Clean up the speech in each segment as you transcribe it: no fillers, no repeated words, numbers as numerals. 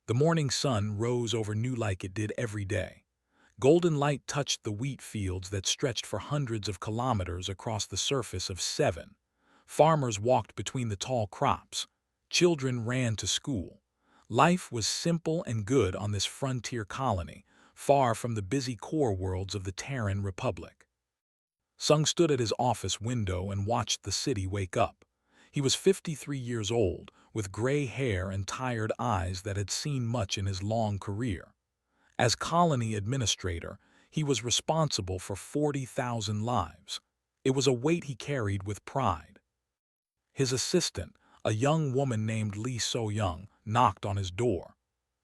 The morning sun rose over New like it did every day. Golden light touched the wheat fields that stretched for hundreds of kilometers across the surface of seven. Farmers walked between the tall crops. Children ran to school. Life was simple and good on this frontier colony, far from the busy core worlds of the Terran Republic. Sung stood at his office window and watched the city wake up. He was 53 years old, with gray hair and tired eyes that had seen much in his long career. As colony administrator, he was responsible for 40,000 lives. It was a weight he carried with pride. His assistant, a young woman named Lee So-young, knocked on his door.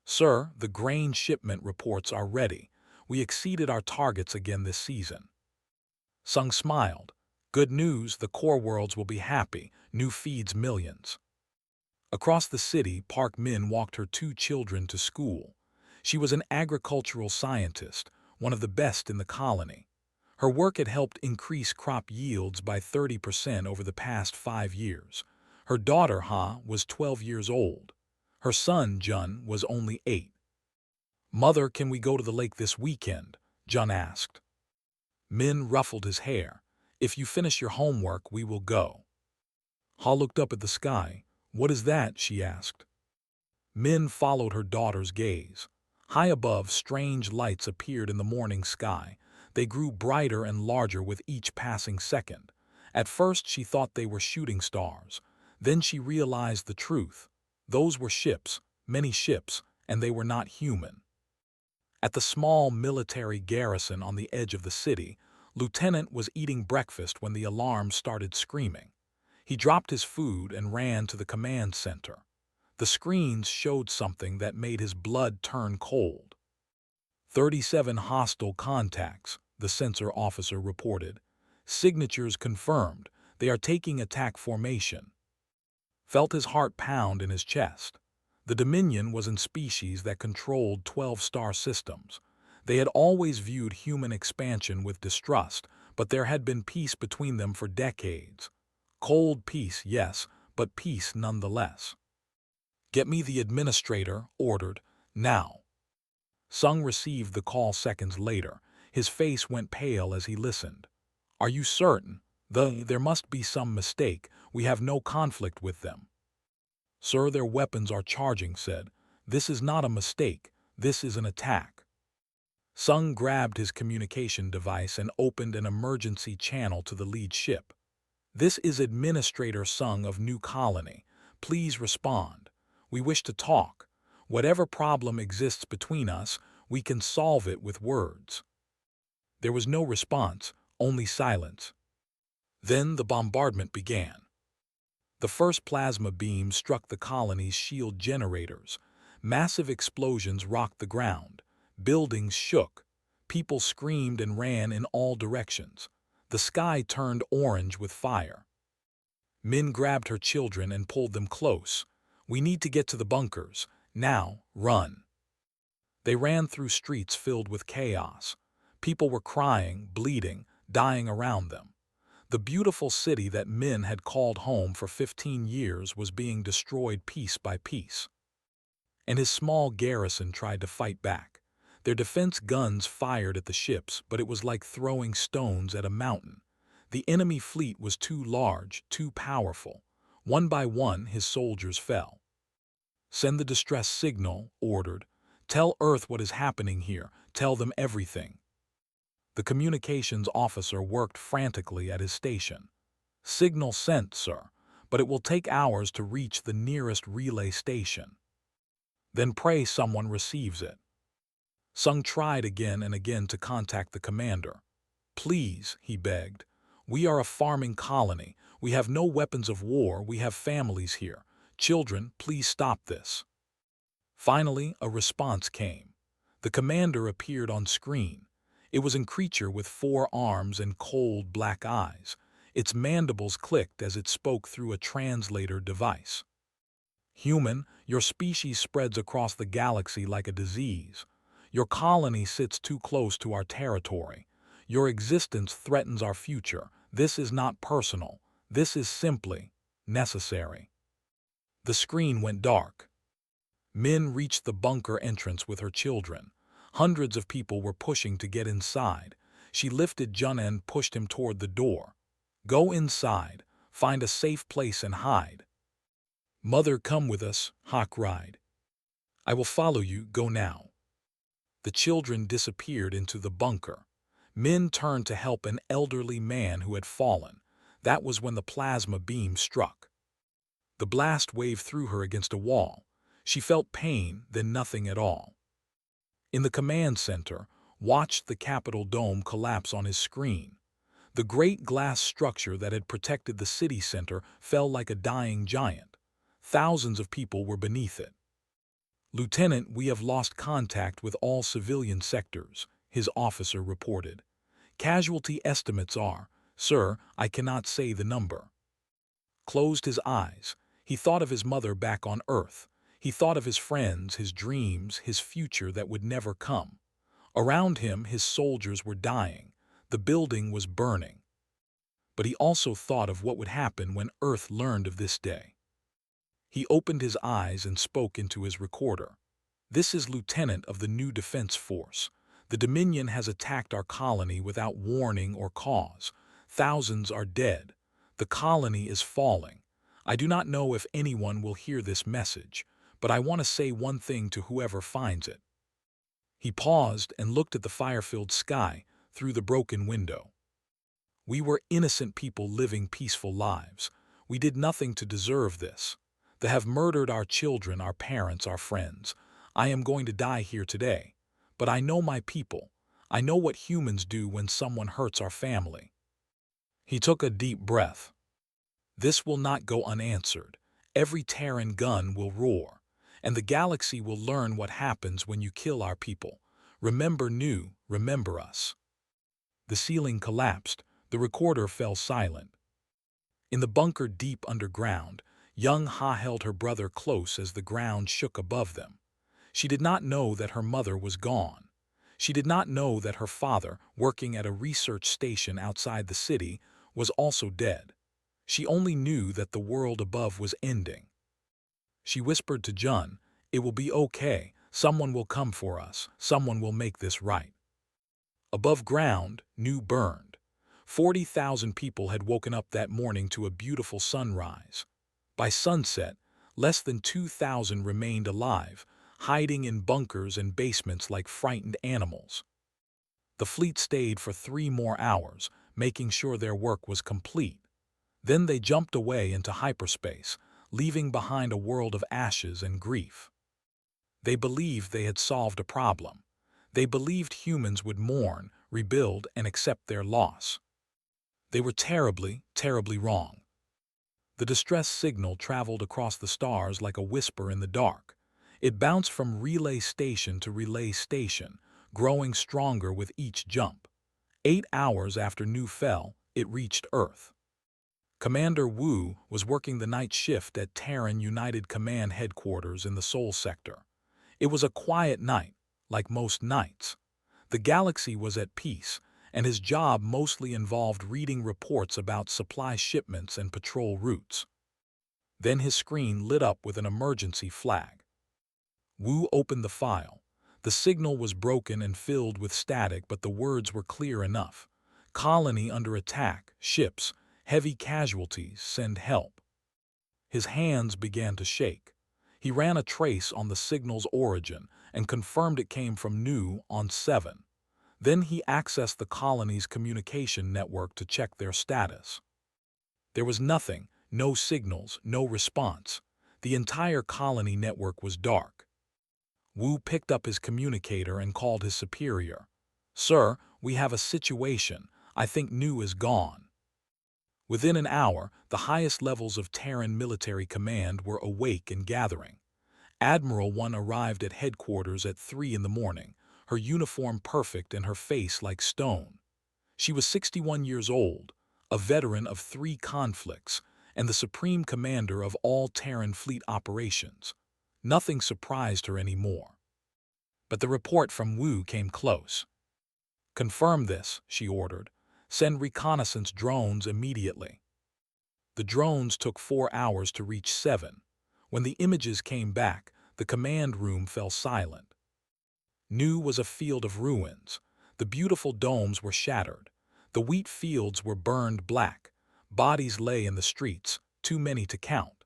"Sir, the grain shipment reports are ready. We exceeded our targets again this season." Sung smiled. "Good news, the core worlds will be happy. New feeds millions." Across the city, Park Min walked her two children to school. She was an agricultural scientist, one of the best in the colony. Her work had helped increase crop yields by 30% over the past 5 years. Her daughter, Ha, was 12 years old. Her son, Jun, was only 8. "Mother, can we go to the lake this weekend?" Jun asked. Min ruffled his hair. "If you finish your homework, we will go." Ha looked up at the sky. "What is that?" she asked. Min followed her daughter's gaze. High above, strange lights appeared in the morning sky. They grew brighter and larger with each passing second. At first she thought they were shooting stars. Then she realized the truth. Those were ships, many ships, and they were not human. At the small military garrison on the edge of the city, Lieutenant was eating breakfast when the alarm started screaming. He dropped his food and ran to the command center. The screens showed something that made his blood turn cold. 37 hostile contacts, the sensor officer reported. Signatures confirmed. They are taking attack formation. Felt his heart pound in his chest. The Dominion was in species that controlled 12 star systems. They had always viewed human expansion with distrust, but there had been peace between them for decades. Cold peace, yes, but peace nonetheless. "Get me the administrator," ordered, "now." Sung received the call seconds later. His face went pale as he listened. "Are you certain? There must be some mistake. We have no conflict with them." "Sir, their weapons are charging," said. "This is not a mistake. This is an attack." Sung grabbed his communication device and opened an emergency channel to the lead ship. "This is Administrator Sung of New Colony. Please respond. We wish to talk. Whatever problem exists between us, we can solve it with words." There was no response, only silence. Then the bombardment began. The first plasma beam struck the colony's shield generators. Massive explosions rocked the ground. Buildings shook. People screamed and ran in all directions. The sky turned orange with fire. Min grabbed her children and pulled them close. "We need to get to the bunkers. Now, run." They ran through streets filled with chaos. People were crying, bleeding, dying around them. The beautiful city that Min had called home for 15 years was being destroyed piece by piece. And his small garrison tried to fight back. Their defense guns fired at the ships, but it was like throwing stones at a mountain. The enemy fleet was too large, too powerful. One by one, his soldiers fell. "Send the distress signal," ordered. "Tell Earth what is happening here. Tell them everything." The communications officer worked frantically at his station. "Signal sent, sir, but it will take hours to reach the nearest relay station." "Then pray someone receives it." Sung tried again and again to contact the commander. "Please," he begged. "We are a farming colony. We have no weapons of war. We have families here. Children, please stop this." Finally, a response came. The commander appeared on screen. It was a creature with 4 arms and cold black eyes. Its mandibles clicked as it spoke through a translator device. "Human, your species spreads across the galaxy like a disease. Your colony sits too close to our territory. Your existence threatens our future. This is not personal. This is simply necessary." The screen went dark. Min reached the bunker entrance with her children. Hundreds of people were pushing to get inside. She lifted Jun and pushed him toward the door. "Go inside. Find a safe place and hide." "Mother, come with us," Ha cried. "I will follow you. Go now." The children disappeared into the bunker. Min turned to help an elderly man who had fallen. That was when the plasma beam struck. The blast waved through her against a wall. She felt pain, then nothing at all. In the command center, watched the Capitol dome collapse on his screen. The great glass structure that had protected the city center fell like a dying giant. Thousands of people were beneath it. "Lieutenant, we have lost contact with all civilian sectors," his officer reported. "Casualty estimates are, sir, I cannot say the number." Closed his eyes. He thought of his mother back on Earth. He thought of his friends, his dreams, his future that would never come. Around him, his soldiers were dying. The building was burning. But he also thought of what would happen when Earth learned of this day. He opened his eyes and spoke into his recorder. "This is Lieutenant of the new Defense Force. The Dominion has attacked our colony without warning or cause. Thousands are dead. The colony is falling. I do not know if anyone will hear this message, but I want to say one thing to whoever finds it." He paused and looked at the fire-filled sky through the broken window. "We were innocent people living peaceful lives. We did nothing to deserve this. They have murdered our children, our parents, our friends. I am going to die here today. But I know my people. I know what humans do when someone hurts our family." He took a deep breath. "This will not go unanswered. Every Terran gun will roar. And the galaxy will learn what happens when you kill our people. Remember Nu, remember us." The ceiling collapsed. The recorder fell silent. In the bunker deep underground, young Ha held her brother close as the ground shook above them. She did not know that her mother was gone. She did not know that her father, working at a research station outside the city, was also dead. She only knew that the world above was ending. She whispered to Jun, "It will be okay. Someone will come for us. Someone will make this right." Above ground, Nu burned. 40,000 people had woken up that morning to a beautiful sunrise. By sunset, less than 2,000 remained alive, hiding in bunkers and basements like frightened animals. The fleet stayed for 3 more hours, making sure their work was complete. Then they jumped away into hyperspace, leaving behind a world of ashes and grief. They believed they had solved a problem. They believed humans would mourn, rebuild, and accept their loss. They were terribly, terribly wrong. The distress signal traveled across the stars like a whisper in the dark. It bounced from relay station to relay station, growing stronger with each jump. 8 hours after Nu fell, it reached Earth. Commander Wu was working the night shift at Terran United Command Headquarters in the Sol Sector. It was a quiet night, like most nights. The galaxy was at peace, and his job mostly involved reading reports about supply shipments and patrol routes. Then his screen lit up with an emergency flag. Wu opened the file. The signal was broken and filled with static, but the words were clear enough. "Colony under attack, ships, heavy casualties, send help." His hands began to shake. He ran a trace on the signal's origin and confirmed it came from Nu on 7. Then he accessed the colony's communication network to check their status. There was nothing, no signals, no response. The entire colony network was dark. Wu picked up his communicator and called his superior. "Sir, we have a situation. I think Nu is gone." Within an hour, the highest levels of Terran military command were awake and gathering. Admiral 1 arrived at headquarters at 3 in the morning, her uniform perfect and her face like stone. She was 61 years old, a veteran of 3 conflicts, and the supreme commander of all Terran fleet operations. Nothing surprised her anymore. But the report from Wu came close. "Confirm this," she ordered. "Send reconnaissance drones immediately." The drones took 4 hours to reach 7. When the images came back, The command room fell silent. Nu was a field of ruins. The beautiful domes were shattered. The wheat fields were burned black. Bodies lay in the streets, too many to count.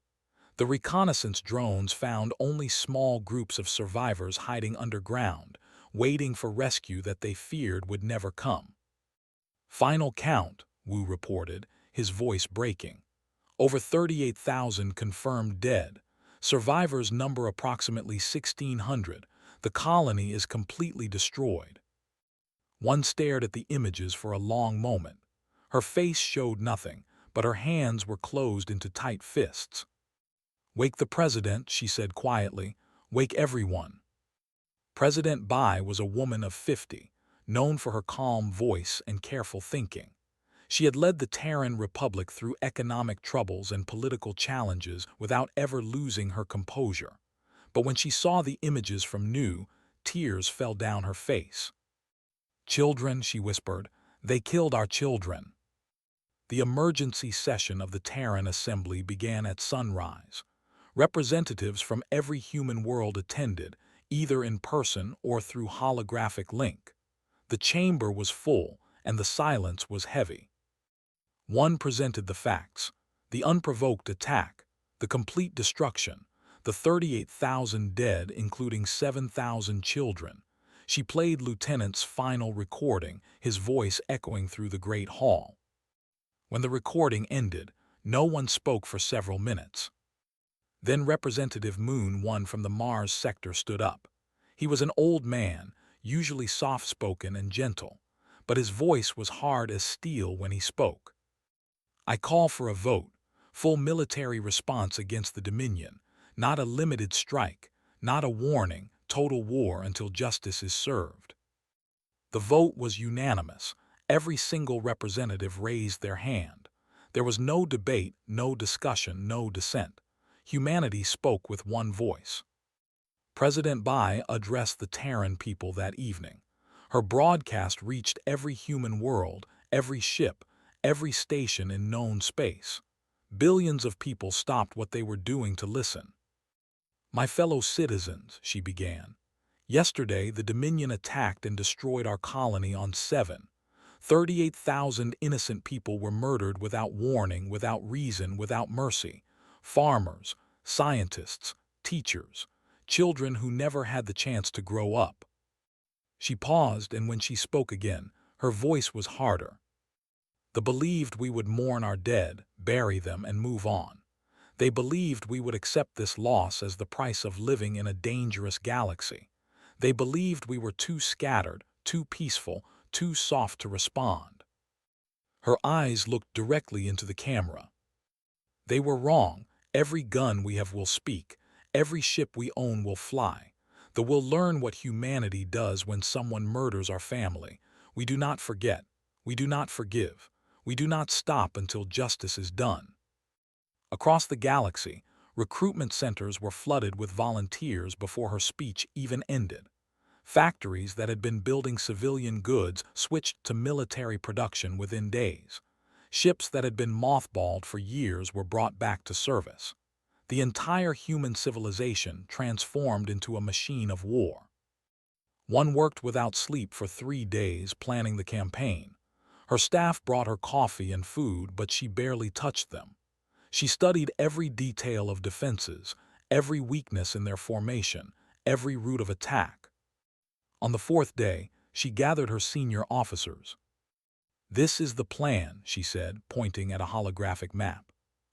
The reconnaissance drones found only small groups of survivors hiding underground, waiting for rescue that they feared would never come. Final count, Wu reported, his voice breaking. Over 38,000 confirmed dead. Survivors number approximately 1,600. The colony is completely destroyed. One stared at the images for a long moment. Her face showed nothing, but her hands were closed into tight fists. "Wake the president," she said quietly. "Wake everyone." President Bai was a woman of 50, known for her calm voice and careful thinking. She had led the Terran Republic through economic troubles and political challenges without ever losing her composure. But when she saw the images from Nu, tears fell down her face. "Children," she whispered, "they killed our children." The emergency session of the Terran Assembly began at sunrise. Representatives from every human world attended, either in person or through holographic link. The chamber was full, and the silence was heavy. One presented the facts: the unprovoked attack, the complete destruction, the 38,000 dead, including 7,000 children. She played Lieutenant's final recording, his voice echoing through the great hall. When the recording ended, no one spoke for several minutes. Then Representative Moon 1 from the Mars sector stood up. He was an old man, usually soft-spoken and gentle, but his voice was hard as steel when he spoke. "I call for a vote, full military response against the Dominion, not a limited strike, not a warning, total war until justice is served." The vote was unanimous. Every single representative raised their hand. There was no debate, no discussion, no dissent. Humanity spoke with one voice. President Bai addressed the Terran people that evening. Her broadcast reached every human world, every ship, every station in known space. Billions of people stopped what they were doing to listen. "My fellow citizens," she began. "Yesterday the Dominion attacked and destroyed our colony on 7. 38,000 innocent people were murdered without warning, without reason, without mercy. Farmers, scientists, teachers, children who never had the chance to grow up." She paused, and when she spoke again, her voice was harder. "They believed we would mourn our dead, bury them, and move on. They believed we would accept this loss as the price of living in a dangerous galaxy. They believed we were too scattered, too peaceful, too soft to respond." Her eyes looked directly into the camera. "They were wrong. Every gun we have will speak. Every ship we own will fly. They will learn what humanity does when someone murders our family. We do not forget. We do not forgive. We do not stop until justice is done." Across the galaxy, recruitment centers were flooded with volunteers before her speech even ended. Factories that had been building civilian goods switched to military production within days. Ships that had been mothballed for years were brought back to service. The entire human civilization transformed into a machine of war. One worked without sleep for 3 days planning the campaign. Her staff brought her coffee and food, but she barely touched them. She studied every detail of defenses, every weakness in their formation, every route of attack. On the 4th day, she gathered her senior officers. "This is the plan," she said, pointing at a holographic map.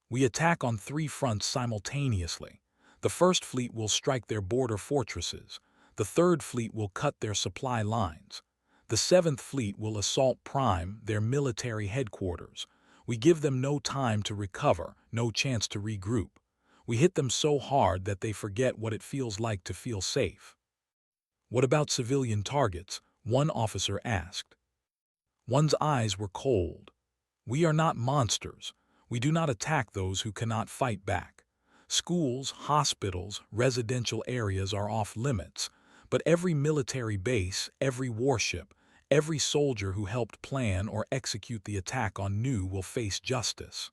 "We attack on 3 fronts simultaneously. The First Fleet will strike their border fortresses. The Third Fleet will cut their supply lines. The 7th Fleet will assault Prime, their military headquarters. We give them no time to recover, no chance to regroup. We hit them so hard that they forget what it feels like to feel safe." "What about civilian targets?" one officer asked. One's eyes were cold. "We are not monsters. We do not attack those who cannot fight back. Schools, hospitals, residential areas are off limits, but every military base, every warship, every soldier who helped plan or execute the attack on Nu will face justice."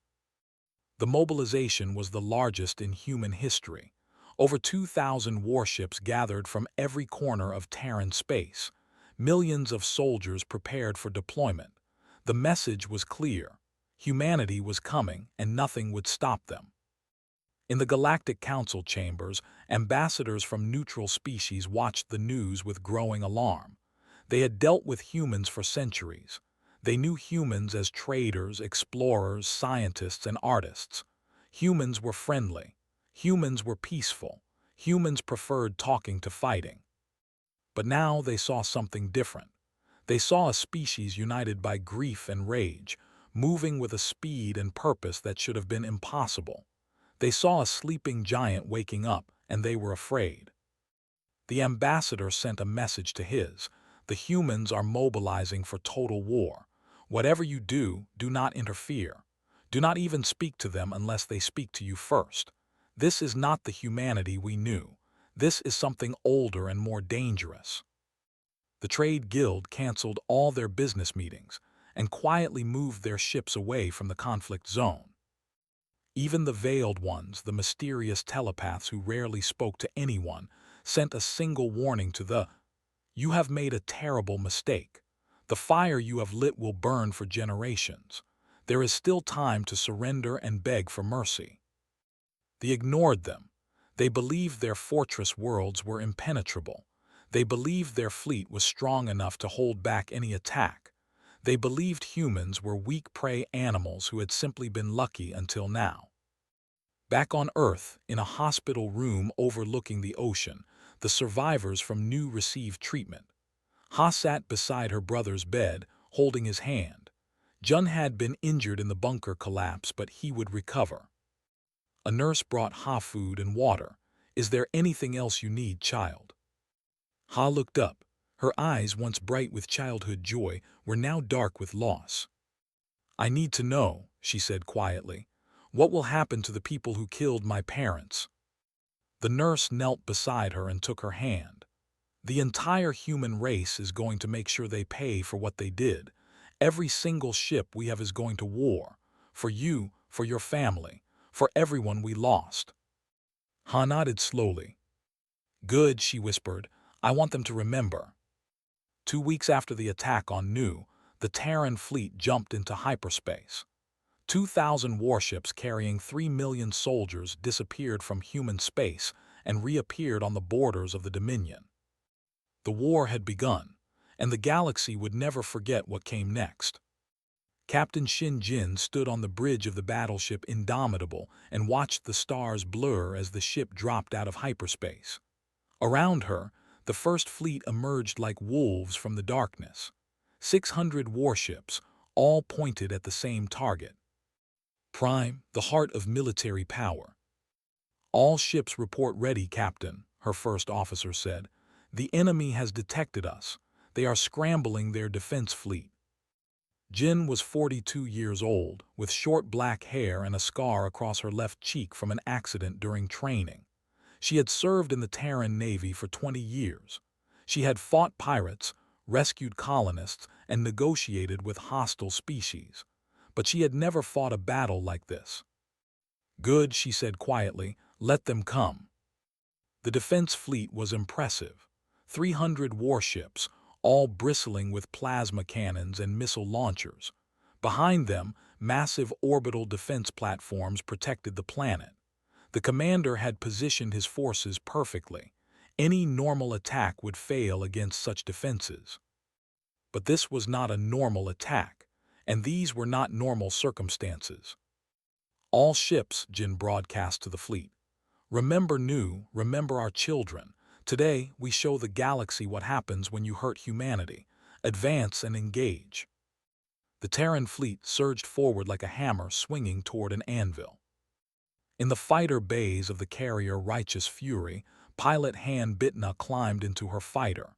The mobilization was the largest in human history. Over 2,000 warships gathered from every corner of Terran space. Millions of soldiers prepared for deployment. The message was clear. Humanity was coming, and nothing would stop them. In the Galactic Council chambers, ambassadors from neutral species watched the news with growing alarm. They had dealt with humans for centuries. They knew humans as traders, explorers, scientists, and artists. Humans were friendly. Humans were peaceful. Humans preferred talking to fighting. But now they saw something different. They saw a species united by grief and rage, moving with a speed and purpose that should have been impossible. They saw a sleeping giant waking up, and they were afraid. The ambassador sent a message to his. The humans are mobilizing for total war. Whatever you do, do not interfere. Do not even speak to them unless they speak to you first. This is not the humanity we knew. This is something older and more dangerous. The Trade Guild canceled all their business meetings and quietly moved their ships away from the conflict zone. Even the Veiled Ones, the mysterious telepaths who rarely spoke to anyone, sent a single warning to you have made a terrible mistake. The fire you have lit will burn for generations. There is still time to surrender and beg for mercy. They ignored them. They believed their fortress worlds were impenetrable. They believed their fleet was strong enough to hold back any attack. They believed humans were weak prey animals who had simply been lucky until now. Back on Earth, in a hospital room overlooking the ocean, the survivors from Nu received treatment. Ha sat beside her brother's bed, holding his hand. Jun had been injured in the bunker collapse, but he would recover. A nurse brought Ha food and water. Is there anything else you need, child? Ha looked up. Her eyes, once bright with childhood joy, were now dark with loss. I need to know, she said quietly. What will happen to the people who killed my parents? The nurse knelt beside her and took her hand. The entire human race is going to make sure they pay for what they did. Every single ship we have is going to war. For you, for your family, for everyone we lost. Ha nodded slowly. Good, she whispered. I want them to remember. 2 weeks after the attack on Nu, the Terran fleet jumped into hyperspace. 2,000 warships carrying 3 million soldiers disappeared from human space and reappeared on the borders of the Dominion. The war had begun, and the galaxy would never forget what came next. Captain Shin Jin stood on the bridge of the battleship Indomitable and watched the stars blur as the ship dropped out of hyperspace. Around her, the First Fleet emerged like wolves from the darkness. 600 warships, all pointed at the same target. Prime, the heart of military power. All ships report ready, Captain, her first officer said. The enemy has detected us. They are scrambling their defense fleet. Jin was 42 years old, with short black hair and a scar across her left cheek from an accident during training. She had served in the Terran Navy for 20 years. She had fought pirates, rescued colonists, and negotiated with hostile species. But she had never fought a battle like this. Good, she said quietly, let them come. The defense fleet was impressive. 300 warships, all bristling with plasma cannons and missile launchers. Behind them, massive orbital defense platforms protected the planet. The commander had positioned his forces perfectly. Any normal attack would fail against such defenses. But this was not a normal attack, and these were not normal circumstances. All ships, Jin broadcast to the fleet. Remember Nu, remember our children. Today, we show the galaxy what happens when you hurt humanity. Advance and engage. The Terran fleet surged forward like a hammer swinging toward an anvil. In the fighter bays of the carrier Righteous Fury, pilot Han Bitna climbed into her fighter.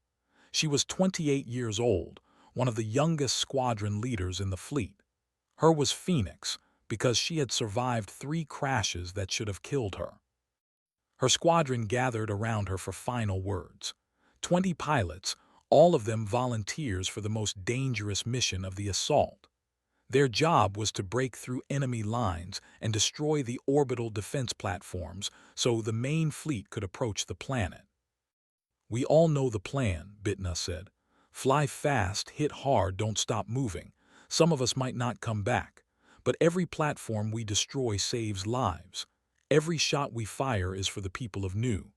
She was 28 years old, one of the youngest squadron leaders in the fleet. Her was Phoenix, because she had survived 3 crashes that should have killed her. Her squadron gathered around her for final words. 20 pilots, all of them volunteers for the most dangerous mission of the assault. Their job was to break through enemy lines and destroy the orbital defense platforms so the main fleet could approach the planet. "We all know the plan," Bitna said. "Fly fast, hit hard, don't stop moving. Some of us might not come back, but every platform we destroy saves lives. Every shot we fire is for the people of Nu."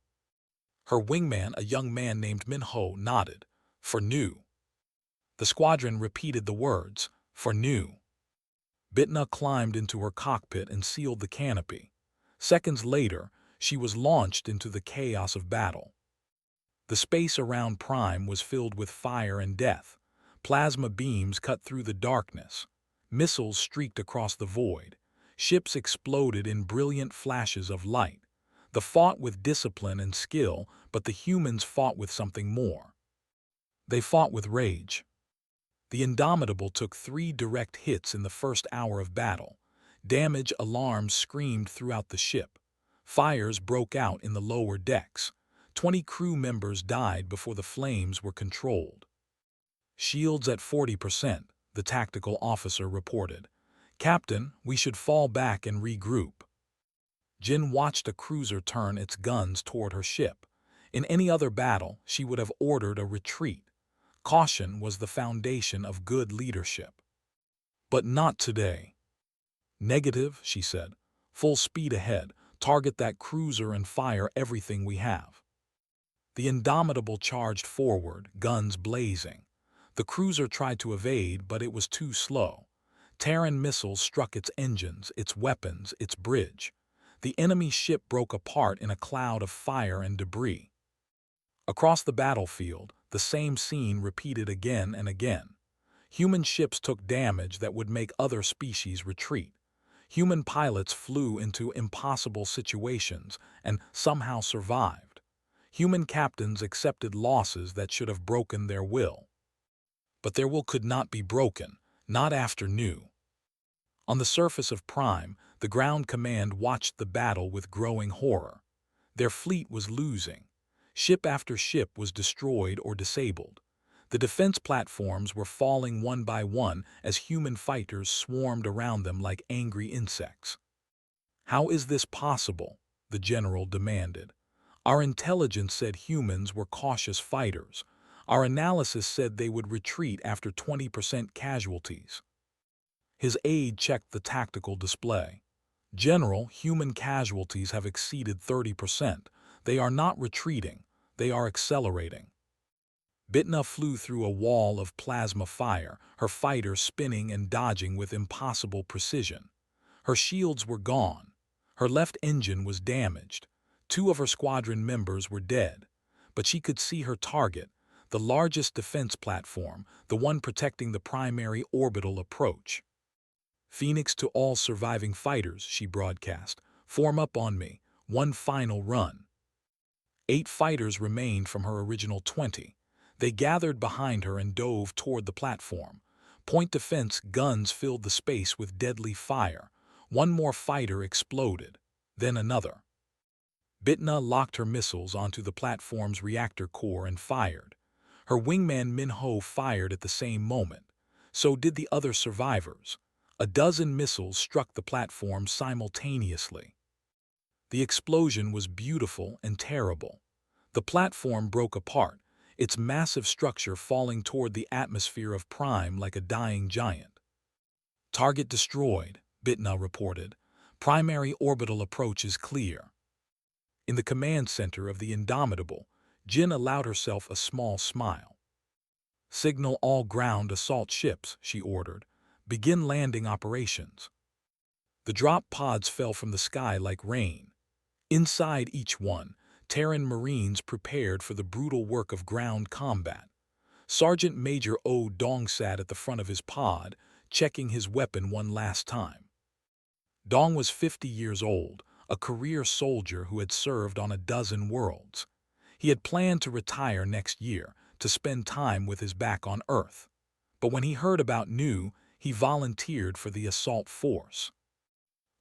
Her wingman, a young man named Minho, nodded. "For Nu." The squadron repeated the words, "For Nu." Bitna climbed into her cockpit and sealed the canopy. Seconds later, she was launched into the chaos of battle. The space around Prime was filled with fire and death. Plasma beams cut through the darkness. Missiles streaked across the void. Ships exploded in brilliant flashes of light. They fought with discipline and skill, but the humans fought with something more. They fought with rage. The Indomitable took 3 direct hits in the first hour of battle. Damage alarms screamed throughout the ship. Fires broke out in the lower decks. 20 crew members died before the flames were controlled. "Shields at 40%, the tactical officer reported. "Captain, we should fall back and regroup." Jin watched a cruiser turn its guns toward her ship. In any other battle, she would have ordered a retreat. Caution was the foundation of good leadership. But not today. "Negative," she said. "Full speed ahead. Target that cruiser and fire everything we have." The Indomitable charged forward, guns blazing. The cruiser tried to evade, but it was too slow. Terran missiles struck its engines, its weapons, its bridge. The enemy ship broke apart in a cloud of fire and debris. Across the battlefield, the same scene repeated again and again. Human ships took damage that would make other species retreat. Human pilots flew into impossible situations and somehow survived. Human captains accepted losses that should have broken their will. But their will could not be broken, not after Nu. On the surface of Prime, the ground command watched the battle with growing horror. Their fleet was losing. Ship after ship was destroyed or disabled. The defense platforms were falling one by one as human fighters swarmed around them like angry insects. "How is this possible?" the general demanded. "Our intelligence said humans were cautious fighters. Our analysis said they would retreat after 20% casualties." His aide checked the tactical display. "General, human casualties have exceeded 30%. They are not retreating, they are accelerating." Bitna flew through a wall of plasma fire, her fighter spinning and dodging with impossible precision. Her shields were gone. Her left engine was damaged. 2 of her squadron members were dead. But she could see her target, the largest defense platform, the one protecting the primary orbital approach. "Phoenix to all surviving fighters," she broadcast. "Form up on me. One final run." 8 fighters remained from her original 20. They gathered behind her and dove toward the platform. Point defense guns filled the space with deadly fire. One more fighter exploded, then another. Bitna locked her missiles onto the platform's reactor core and fired. Her wingman Minho fired at the same moment. So did the other survivors. A dozen missiles struck the platform simultaneously. The explosion was beautiful and terrible. The platform broke apart, its massive structure falling toward the atmosphere of Prime like a dying giant. "Target destroyed," Bitna reported. "Primary orbital approach is clear." In the command center of the Indomitable, Jin allowed herself a small smile. "Signal all ground assault ships," she ordered. "Begin landing operations." The drop pods fell from the sky like rain. Inside each one, Terran Marines prepared for the brutal work of ground combat. Sergeant Major O Dong sat at the front of his pod, checking his weapon one last time. Dong was 50 years old, a career soldier who had served on a dozen worlds. He had planned to retire next year, to spend time with his back on Earth. But when he heard about Nu, he volunteered for the assault force.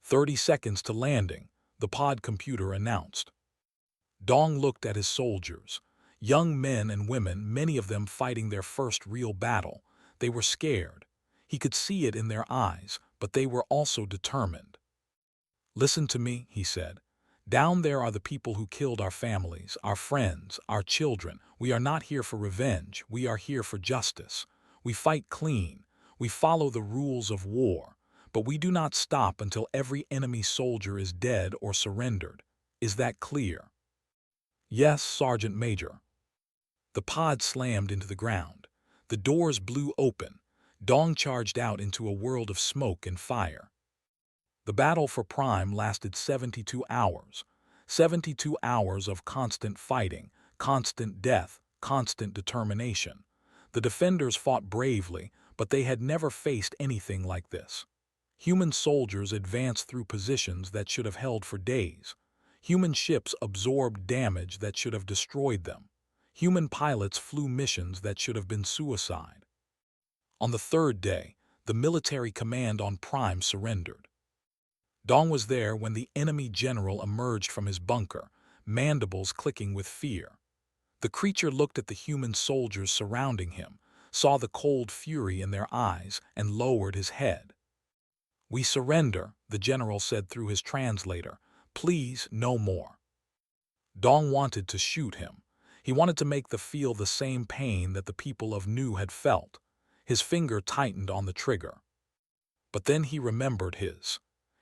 30 seconds to landing, the pod computer announced. Dong looked at his soldiers. Young men and women, many of them fighting their first real battle. They were scared. He could see it in their eyes, but they were also determined. "Listen to me," he said. "Down there are the people who killed our families, our friends, our children. We are not here for revenge. We are here for justice. We fight clean. We follow the rules of war. But we do not stop until every enemy soldier is dead or surrendered. Is that clear?" "Yes, Sergeant Major." The pod slammed into the ground. The doors blew open. Dong charged out into a world of smoke and fire. The battle for Prime lasted 72 hours. 72 hours of constant fighting, constant death, constant determination. The defenders fought bravely, but they had never faced anything like this. Human soldiers advanced through positions that should have held for days. Human ships absorbed damage that should have destroyed them. Human pilots flew missions that should have been suicide. On the third day, the military command on Prime surrendered. Dong was there when the enemy general emerged from his bunker, mandibles clicking with fear. The creature looked at the human soldiers surrounding him, saw the cold fury in their eyes, and lowered his head. "We surrender," the general said through his translator. "Please, no more." Dong wanted to shoot him. He wanted to make them feel the same pain that the people of Nu had felt. His finger tightened on the trigger. But then he remembered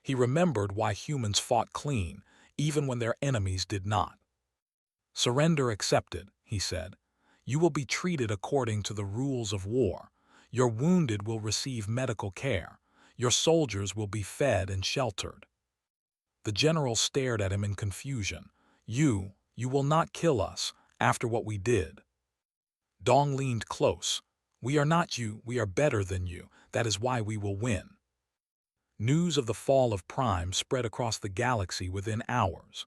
He remembered why humans fought clean, even when their enemies did not. "Surrender accepted," he said. "You will be treated according to the rules of war. Your wounded will receive medical care. Your soldiers will be fed and sheltered." The general stared at him in confusion. You will not kill us after what we did." Dong leaned close. "We are not you, we are better than you. That is why we will win." News of the fall of Prime spread across the galaxy within hours.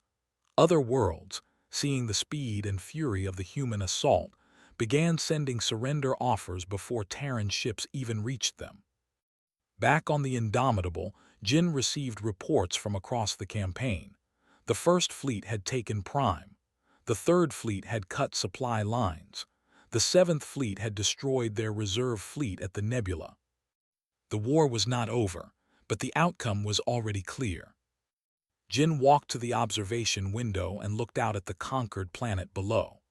Other worlds, seeing the speed and fury of the human assault, began sending surrender offers before Terran ships even reached them. Back on the Indomitable, Jin received reports from across the campaign. The First Fleet had taken Prime. The Third Fleet had cut supply lines. The Seventh Fleet had destroyed their reserve fleet at the Nebula. The war was not over, but the outcome was already clear. Jin walked to the observation window and looked out at the conquered planet below.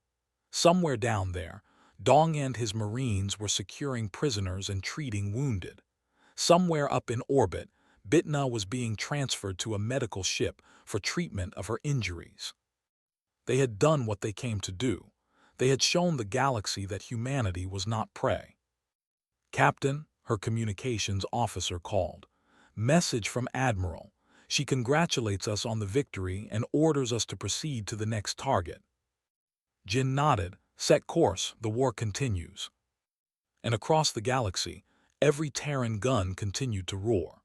Somewhere down there, Dong and his Marines were securing prisoners and treating wounded. Somewhere up in orbit, Bitna was being transferred to a medical ship for treatment of her injuries. They had done what they came to do. They had shown the galaxy that humanity was not prey. "Captain," her communications officer called. "Message from Admiral. She congratulates us on the victory and orders us to proceed to the next target." Jin nodded. "Set course, the war continues." And across the galaxy, every Terran gun continued to roar.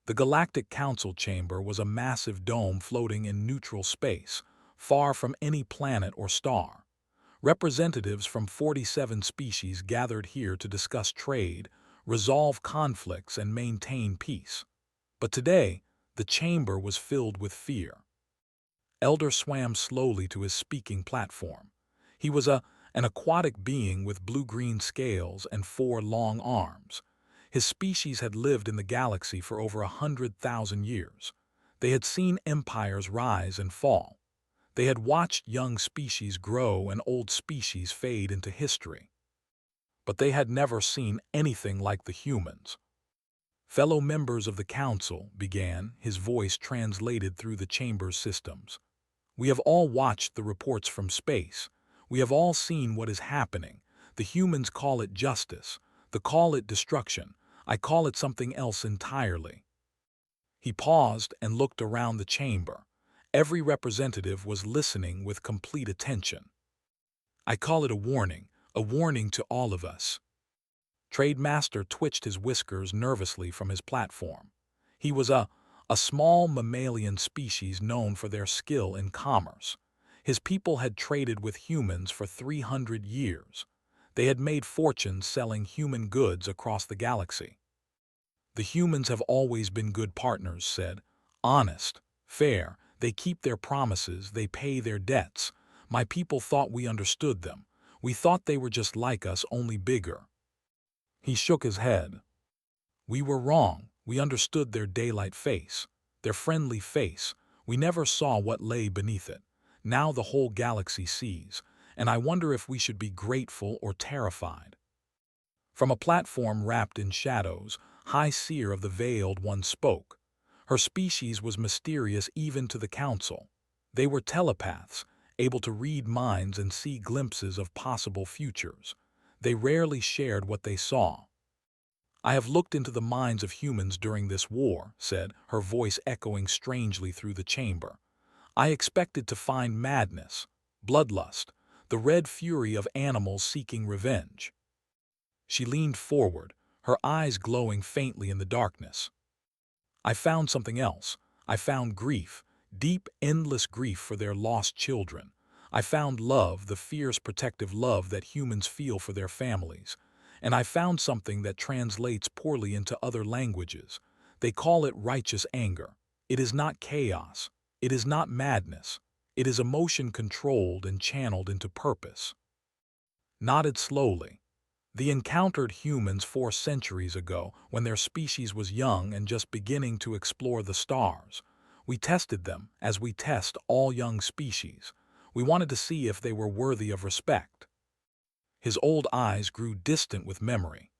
The Galactic Council chamber was a massive dome floating in neutral space, far from any planet or star. Representatives from 47 species gathered here to discuss trade, resolve conflicts, and maintain peace. But today, the chamber was filled with fear. Elder swam slowly to his speaking platform. He was an aquatic being with blue-green scales and 4 long arms. His species had lived in the galaxy for over 100,000 years. They had seen empires rise and fall. They had watched young species grow and old species fade into history. But they had never seen anything like the humans. "Fellow members of the Council," began, his voice translated through the chamber's systems. "We have all watched the reports from space. We have all seen what is happening. The humans call it justice. They call it destruction. I call it something else entirely." He paused and looked around the chamber. Every representative was listening with complete attention. "I call it a warning to all of us." Trade Master twitched his whiskers nervously from his platform. He was a small mammalian species known for their skill in commerce. His people had traded with humans for 300 years. They had made fortunes selling human goods across the galaxy. "The humans have always been good partners," said. "Honest, fair, they keep their promises, they pay their debts. My people thought we understood them. We thought they were just like us, only bigger." He shook his head. We were wrong. We understood their daylight face, their friendly face. We never saw what lay beneath it. Now the whole galaxy sees, and I wonder if we should be grateful or terrified. From a platform wrapped in shadows, High Seer of the Veiled One spoke. Her species was mysterious even to the Council. They were telepaths, able to read minds and see glimpses of possible futures. They rarely shared what they saw. I have looked into the minds of humans during this war, said, her voice echoing strangely through the chamber. I expected to find madness, bloodlust, the red fury of animals seeking revenge. She leaned forward, her eyes glowing faintly in the darkness. I found something else. I found grief, deep, endless grief for their lost children. I found love, the fierce, protective love that humans feel for their families. And I found something that translates poorly into other languages. They call it righteous anger. It is not chaos. It is not madness. It is emotion controlled and channeled into purpose. Nodded slowly. They encountered humans 4 centuries ago when their species was young and just beginning to explore the stars. We tested them, as we test all young species. We wanted to see if they were worthy of respect. His old eyes grew distant with memory.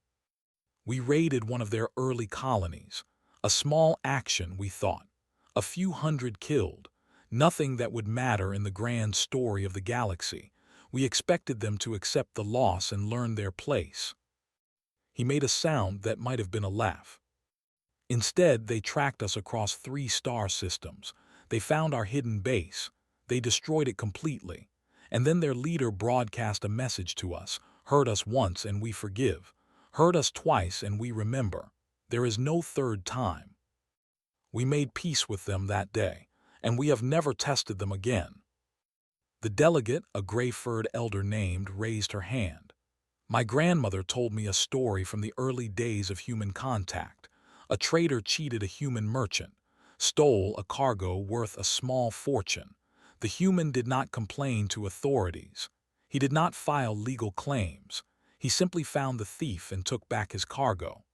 We raided one of their early colonies. A small action, we thought. A few hundred killed. Nothing that would matter in the grand story of the galaxy. We expected them to accept the loss and learn their place. He made a sound that might have been a laugh. Instead, they tracked us across 3 star systems. They found our hidden base. They destroyed it completely. And then their leader broadcast a message to us. Hurt us once and we forgive. Hurt us twice and we remember. There is no third time. We made peace with them that day, and we have never tested them again. The delegate, a gray-furred elder named, raised her hand. My grandmother told me a story from the early days of human contact. A trader cheated a human merchant, stole a cargo worth a small fortune. The human did not complain to authorities. He did not file legal claims. He simply found the thief and took back his cargo.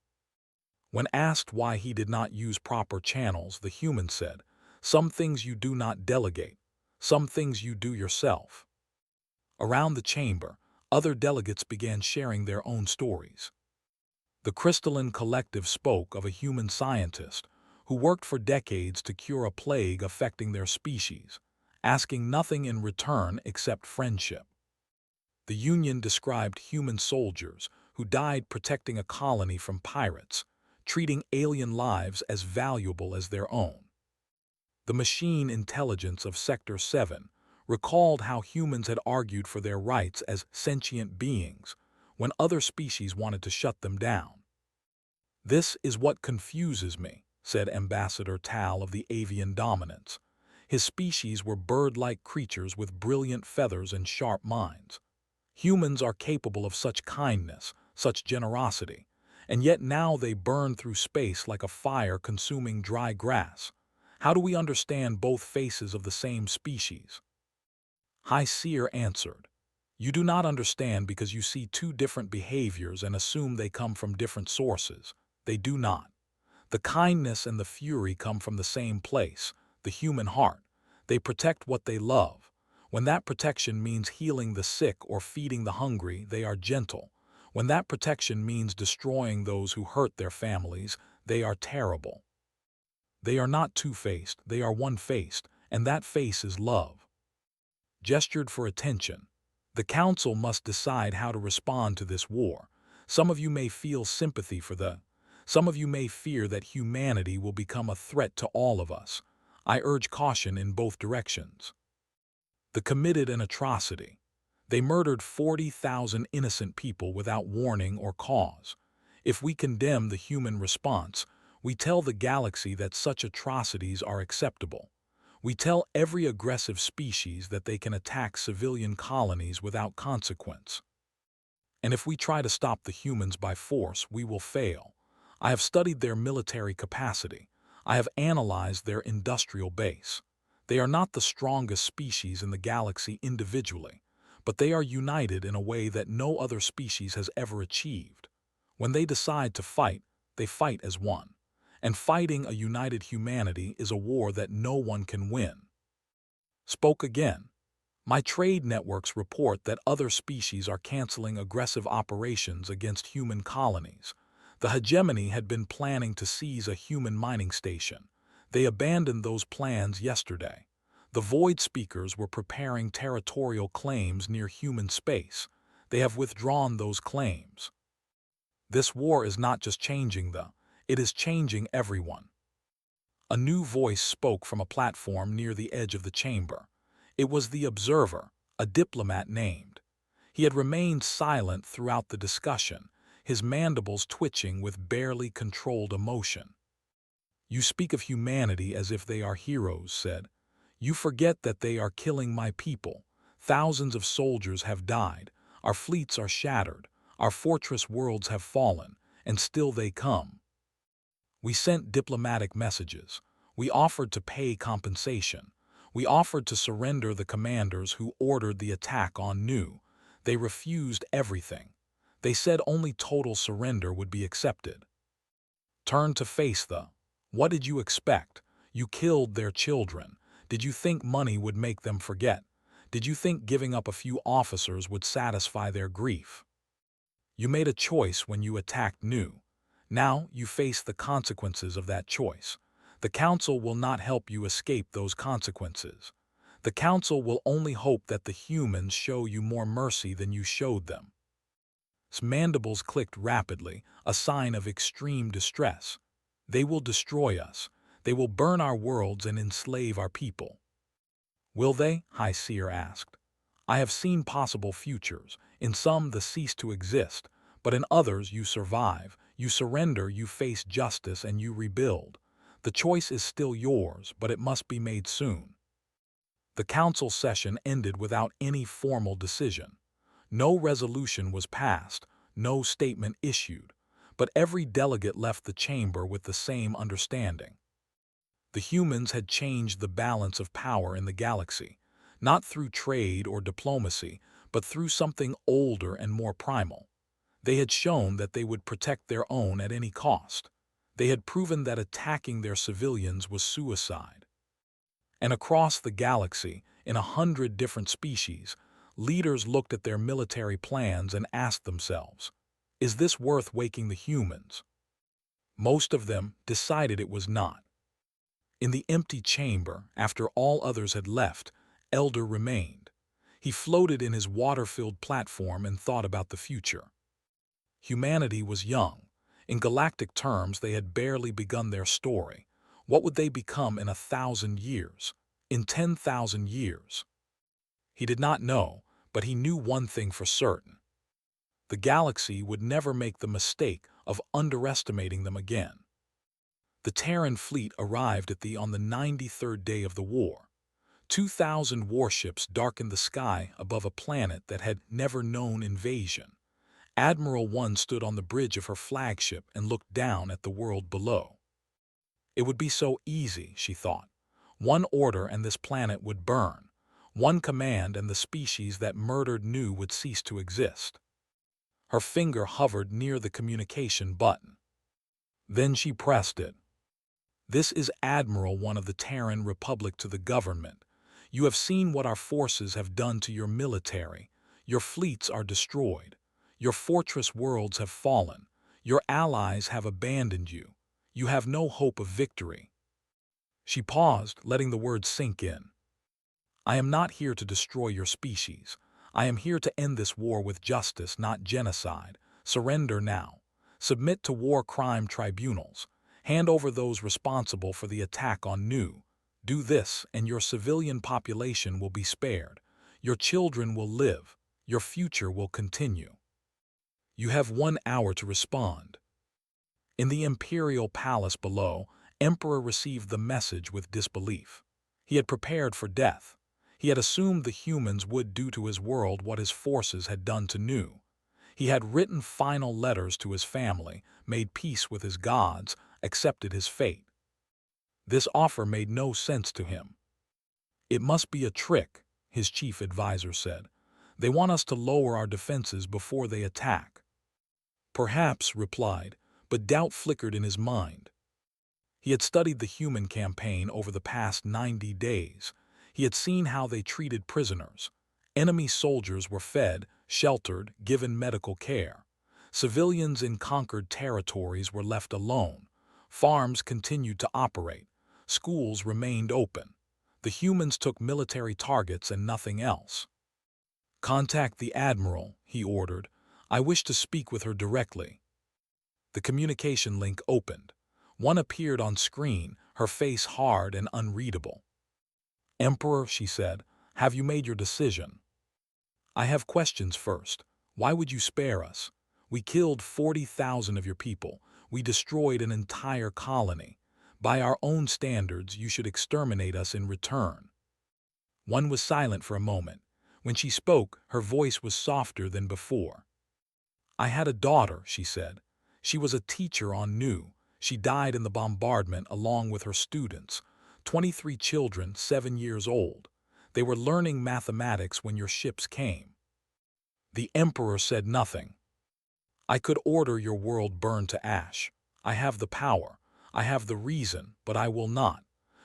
When asked why he did not use proper channels, the human said, "Some things you do not delegate. Some things you do yourself." Around the chamber, other delegates began sharing their own stories. The Crystalline Collective spoke of a human scientist who worked for decades to cure a plague affecting their species, asking nothing in return except friendship. The Union described human soldiers who died protecting a colony from pirates, treating alien lives as valuable as their own. The machine intelligence of Sector 7 recalled how humans had argued for their rights as sentient beings when other species wanted to shut them down. "This is what confuses me," said Ambassador Tal of the Avian Dominance. His species were bird-like creatures with brilliant feathers and sharp minds. Humans are capable of such kindness, such generosity, and yet now they burn through space like a fire consuming dry grass. How do we understand both faces of the same species? High Seer answered, "You do not understand because you see 2 different behaviors and assume they come from different sources. They do not. The kindness and the fury come from the same place, the human heart. They protect what they love. When that protection means healing the sick or feeding the hungry, they are gentle. When that protection means destroying those who hurt their families, they are terrible. They are not two-faced, they are one-faced, and that face is love." Gestured for attention. The Council must decide how to respond to this war. Some of you may feel sympathy for some of you may fear that humanity will become a threat to all of us. I urge caution in both directions. The committed an atrocity. They murdered 40,000 innocent people without warning or cause. If we condemn the human response, we tell the galaxy that such atrocities are acceptable. We tell every aggressive species that they can attack civilian colonies without consequence. And if we try to stop the humans by force, we will fail. I have studied their military capacity. I have analyzed their industrial base. They are not the strongest species in the galaxy individually, but they are united in a way that no other species has ever achieved. When they decide to fight, they fight as one. And fighting a united humanity is a war that no one can win. Spoke again. My trade networks report that other species are canceling aggressive operations against human colonies. The hegemony had been planning to seize a human mining station. They abandoned those plans yesterday. The Void Speakers were preparing territorial claims near human space. They have withdrawn those claims. This war is not just changing it is changing everyone. A new voice spoke from a platform near the edge of the chamber. It was the observer, a diplomat named. He had remained silent throughout the discussion, his mandibles twitching with barely controlled emotion. You speak of humanity as if they are heroes, said. You forget that they are killing my people. Thousands of soldiers have died. Our fleets are shattered. Our fortress worlds have fallen, and still they come. We sent diplomatic messages. We offered to pay compensation. We offered to surrender the commanders who ordered the attack on Nu. They refused everything. They said only total surrender would be accepted. Turn to face what did you expect? You killed their children. Did you think money would make them forget? Did you think giving up a few officers would satisfy their grief? You made a choice when you attacked Nu. Now you face the consequences of that choice. The Council will not help you escape those consequences. The Council will only hope that the humans show you more mercy than you showed them. His mandibles clicked rapidly, a sign of extreme distress. They will destroy us. They will burn our worlds and enslave our people. Will they? High Seer asked. I have seen possible futures. In some, they cease to exist, but in others, you survive. You surrender, you face justice, and you rebuild. The choice is still yours, but it must be made soon. The council session ended without any formal decision. No resolution was passed, no statement issued, but every delegate left the chamber with the same understanding. The humans had changed the balance of power in the galaxy, not through trade or diplomacy, but through something older and more primal. They had shown that they would protect their own at any cost. They had proven that attacking their civilians was suicide. And across the galaxy, in 100 different species, leaders looked at their military plans and asked themselves, is this worth waking the humans? Most of them decided it was not. In the empty chamber, after all others had left, Elder remained. He floated in his water-filled platform and thought about the future. Humanity was young. In galactic terms, they had barely begun their story. What would they become in 1,000 years? In 10,000 years? He did not know, but he knew one thing for certain. The galaxy would never make the mistake of underestimating them again. The Terran fleet arrived on the 93rd day of the war. 2,000 warships darkened the sky above a planet that had never known invasion. Admiral One stood on the bridge of her flagship and looked down at the world below. It would be so easy, she thought. One order and this planet would burn. One command and the species that murdered Nu would cease to exist. Her finger hovered near the communication button. Then she pressed it. This is Admiral One of the Terran Republic to the government. You have seen what our forces have done to your military. Your fleets are destroyed. Your fortress worlds have fallen. Your allies have abandoned you. You have no hope of victory. She paused, letting the words sink in. I am not here to destroy your species. I am here to end this war with justice, not genocide. Surrender now. Submit to war crime tribunals. Hand over those responsible for the attack on Nu. Do this, and your civilian population will be spared. Your children will live. Your future will continue. You have 1 hour to respond. In the Imperial Palace below, Emperor received the message with disbelief. He had prepared for death. He had assumed the humans would do to his world what his forces had done to Nu. He had written final letters to his family, made peace with his gods, accepted his fate. This offer made no sense to him. It must be a trick, his chief advisor said. They want us to lower our defenses before they attack. Perhaps, replied, but doubt flickered in his mind. He had studied the human campaign over the past 90 days. He had seen how they treated prisoners. Enemy soldiers were fed, sheltered, given medical care. Civilians in conquered territories were left alone. Farms continued to operate. Schools remained open. The humans took military targets and nothing else. "Contact the Admiral," he ordered. "I wish to speak with her directly." The communication link opened. One appeared on screen, her face hard and unreadable. "Emperor," she said, "have you made your decision?" "I have questions first. Why would you spare us? We killed 40,000 of your people. We destroyed an entire colony. By our own standards, you should exterminate us in return." One was silent for a moment. When she spoke, her voice was softer than before. "I had a daughter," she said. "She was a teacher on Nu. She died in the bombardment along with her students. 23 children, 7 years old. They were learning mathematics when your ships came." The Emperor said nothing. "I could order your world burned to ash. I have the power. I have the reason, but I will not.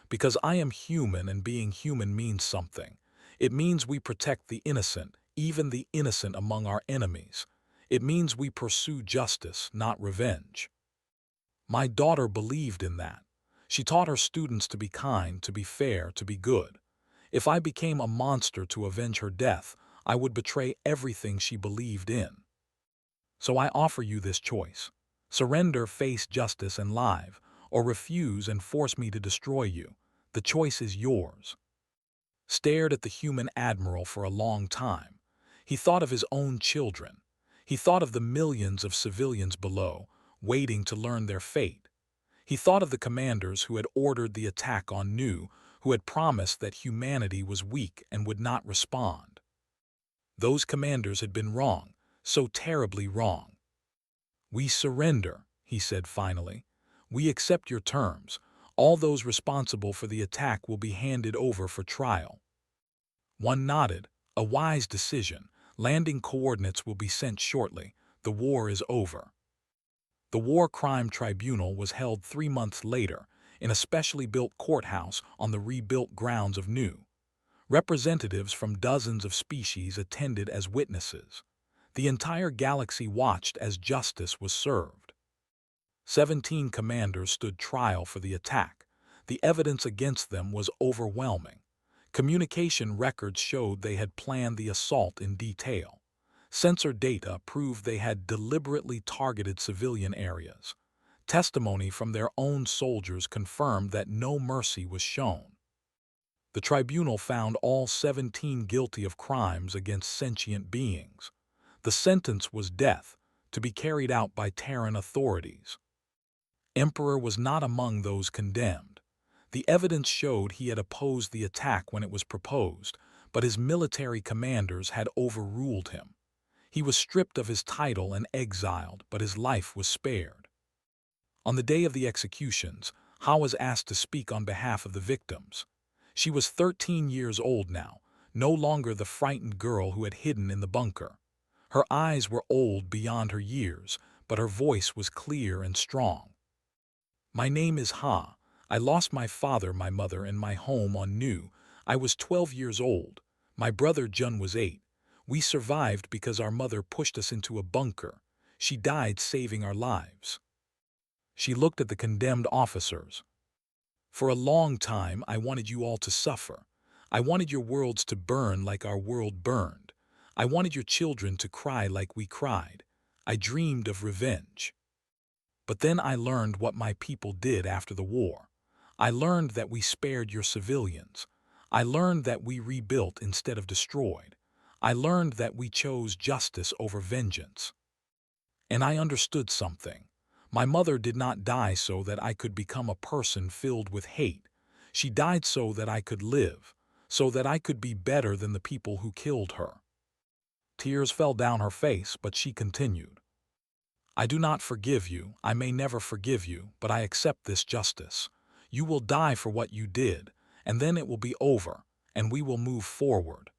Because I am human, and being human means something. It means we protect the innocent, even the innocent among our enemies. It means we pursue justice, not revenge." My daughter believed in that. She taught her students to be kind, to be fair, to be good. If I became a monster to avenge her death, I would betray everything she believed in. So I offer you this choice. Surrender, face justice and live, or refuse and force me to destroy you. The choice is yours. Stared at the human admiral for a long time. He thought of his own children. He thought of the millions of civilians below, waiting to learn their fate. He thought of the commanders who had ordered the attack on Nu, who had promised that humanity was weak and would not respond. Those commanders had been wrong, so terribly wrong. "We surrender," he said finally. "We accept your terms. All those responsible for the attack will be handed over for trial." One nodded. "A wise decision. Landing coordinates will be sent shortly. The war is over." The War Crime Tribunal was held 3 months later in a specially built courthouse on the rebuilt grounds of Nu. Representatives from dozens of species attended as witnesses. The entire galaxy watched as justice was served. 17 commanders stood trial for the attack. The evidence against them was overwhelming. Communication records showed they had planned the assault in detail. Sensor data proved they had deliberately targeted civilian areas. Testimony from their own soldiers confirmed that no mercy was shown. The tribunal found all 17 guilty of crimes against sentient beings. The sentence was death, to be carried out by Terran authorities. Emperor was not among those condemned. The evidence showed he had opposed the attack when it was proposed, but his military commanders had overruled him. He was stripped of his title and exiled, but his life was spared. On the day of the executions, Ha was asked to speak on behalf of the victims. She was 13 years old now, no longer the frightened girl who had hidden in the bunker. Her eyes were old beyond her years, but her voice was clear and strong. "My name is Ha. I lost my father, my mother, and my home on Nu. I was 12 years old. My brother Jun was 8. We survived because our mother pushed us into a bunker. She died saving our lives." She looked at the condemned officers. "For a long time, I wanted you all to suffer. I wanted your worlds to burn like our world burned. I wanted your children to cry like we cried. I dreamed of revenge. But then I learned what my people did after the war. I learned that we spared your civilians. I learned that we rebuilt instead of destroyed. I learned that we chose justice over vengeance. And I understood something. My mother did not die so that I could become a person filled with hate. She died so that I could live, so that I could be better than the people who killed her." Tears fell down her face, but she continued. "I do not forgive you, I may never forgive you, but I accept this justice. You will die for what you did, and then it will be over, and we will move forward."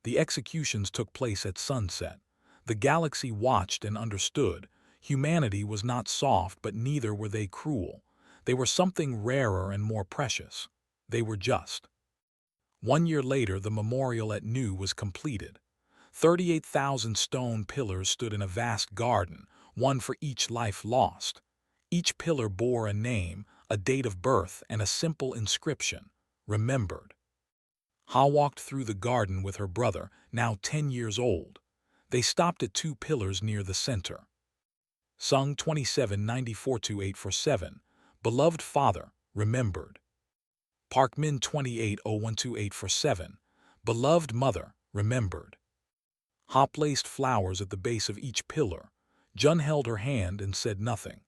The executions took place at sunset. The galaxy watched and understood. Humanity was not soft, but neither were they cruel. They were something rarer and more precious. They were just. 1 year later, the memorial at Nu was completed. 38,000 stone pillars stood in a vast garden, one for each life lost. Each pillar bore a name, a date of birth, and a simple inscription, remembered. Ha walked through the garden with her brother, now 10 years old. They stopped at 2 pillars near the center. Sung 27942847, Beloved Father, remembered. Park Min 280122847, Beloved Mother, remembered. Ha placed flowers at the base of each pillar. Jun held her hand and said nothing.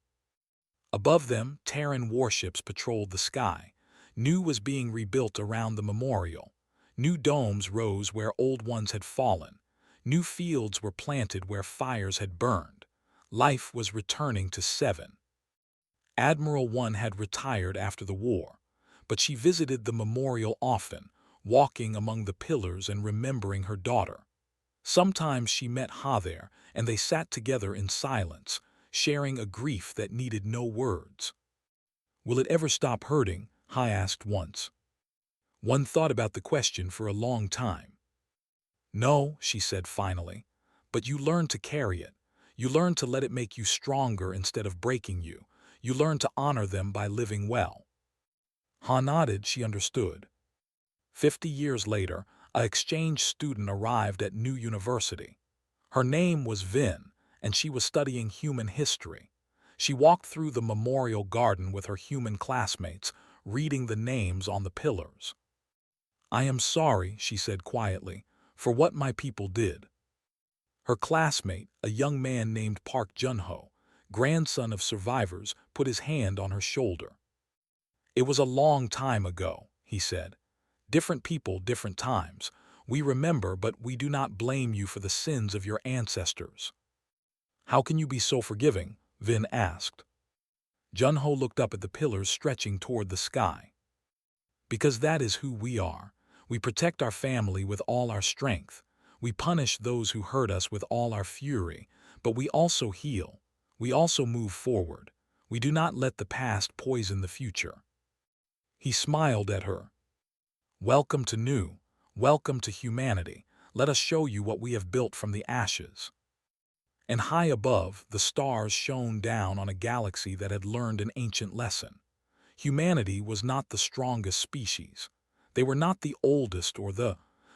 Above them, Terran warships patrolled the sky. Nu was being rebuilt around the memorial. New domes rose where old ones had fallen. New fields were planted where fires had burned. Life was returning to 7. Admiral 1 had retired after the war, but she visited the memorial often, walking among the pillars and remembering her daughter. Sometimes she met Ha there, and they sat together in silence, sharing a grief that needed no words. Will it ever stop hurting? Ha asked once. One thought about the question for a long time. No, she said finally, but you learn to carry it. You learn to let it make you stronger instead of breaking you. You learn to honor them by living well. Ha nodded. She understood. 50 years later, an exchange student arrived at New University. Her name was Vin, and she was studying human history. She walked through the memorial garden with her human classmates, reading the names on the pillars. I am sorry, she said quietly, for what my people did. Her classmate, a young man named Park Junho, grandson of survivors, put his hand on her shoulder. It was a long time ago, he said. Different people, different times. We remember, but we do not blame you for the sins of your ancestors. How can you be so forgiving? Vin asked. Junho looked up at the pillars stretching toward the sky. Because that is who we are. We protect our family with all our strength. We punish those who hurt us with all our fury, but we also heal. We also move forward. We do not let the past poison the future. He smiled at her. Welcome to Nu. Welcome to humanity. Let us show you what we have built from the ashes. And high above, the stars shone down on a galaxy that had learned an ancient lesson. Humanity was not the strongest species. They were not the oldest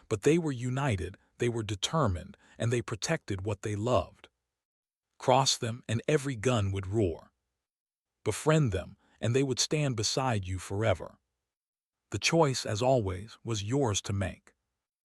but they were united, they were determined, and they protected what they loved. Cross them, and every gun would roar. Befriend them, and they would stand beside you forever. The choice, as always, was yours to make.